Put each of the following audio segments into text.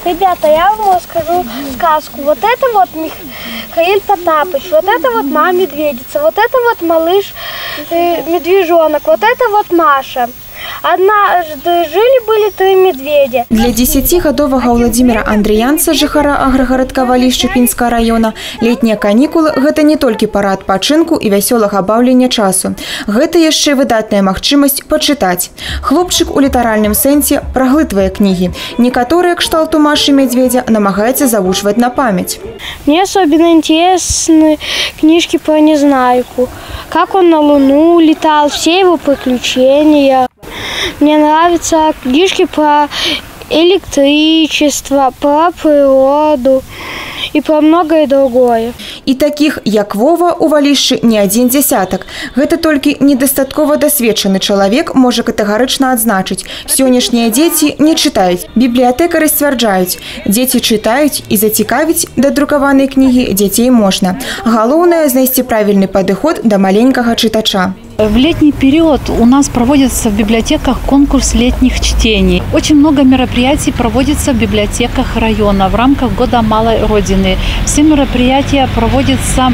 Ребята, я вам расскажу сказку. Вот это вот Михаил Потапыч, вот это вот мама медведица, вот это вот малыш медвежонок, вот это вот Маша. Однажды жили-были 3 медведя. Для 10гадовага Владимира Андреянца, жыхара аграгарадка Валішча Пінскага района, летнія канікулы – гэта не толькі пара адпачынку і вясёлага баўлення часу. Гэта яшчэ выдатная магчымасць пачытаць. Хлопчык у літаральным сэнсе праглытвае кнігі. Некаторыя кшталту Машы Медведя намагаецца завучваць на памяць. Мне особенно интересны книжки про Незнайку. Как он на Луну летал, все его приключения. Мне нравятся книжки про электричество, про природу и про многое другое. І таких, як Вова, у Валішчы не адзін дзясятак. Гэта толькі недастаткова дасведчаны чалавек можа катэгарычна адзначыць. Сённяшнія дзеці не чытаюць. Бібліятэкары сцвярджаюць, дзеці чытаюць і зацікавіць да друкаванай кнігі дзяцей можна. Галоўнае – знайсці правільны падыход да маленькага чытача. В летний период у нас проводится в библиотеках конкурс летних чтений. Очень много мероприятий проводится в библиотеках района в рамках Года Малой Родины. Все мероприятия проводятся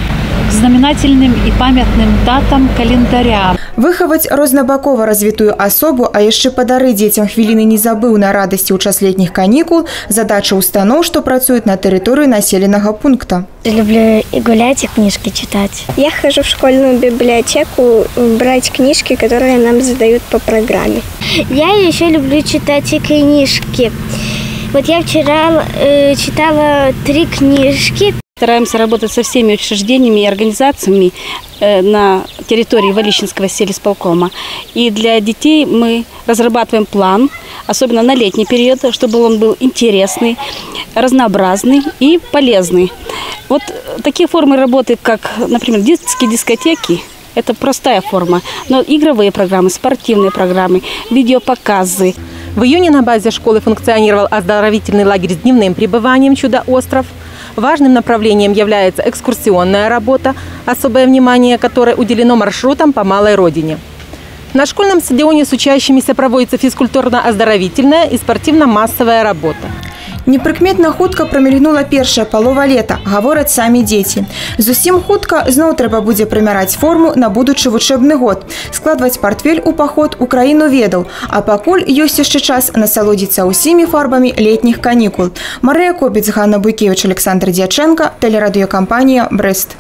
к знаменательным и памятным датам календаря. Выхаваць рознабакова развітую асобу, а яшчэ падарыць дзецям хвіліны незабыўнай радасці ў час летніх канікул – задача устаноў, што працуюць на тэрыторыі населенага пункта. Люблю и гулять, и книжки читать. Я хожу в школьную библиотеку брать книжки, которые нам задают по программе. Я еще люблю читать и книжки. Вот я вчера читала 3 книжки. Стараемся работать со всеми учреждениями и организациями на территории Валищенского сельисполкома. И для детей мы разрабатываем план, особенно на летний период, чтобы он был интересный, разнообразный и полезный. Вот такие формы работы, как, например, детские дискотеки, это простая форма, но игровые программы, спортивные программы, видеопоказы. В июне на базе школы функционировал оздоровительный лагерь с дневным пребыванием «Чудо-остров». Важным направлением является экскурсионная работа, особое внимание которой уделено маршрутам по Малой Родине. На школьном стадионе с учащимися проводится физкультурно-оздоровительная и спортивно-массовая работа. Непрыкметна хутка прамільгнула першая палова лета, гавораць самі дзеці. Зусім хутка зноў трэба будзе прымяраць форму на будучы вучэбны год, складваць партфель у паход у краіну ведаў, а пакуль ёсць яшчэ час насалодзіцца ўсімі фарбамі летніх канікул. Марыя Кобец, Ганна Буйкевіч, Александр Дьяченко, тэлерадыёкампанія «Брэст».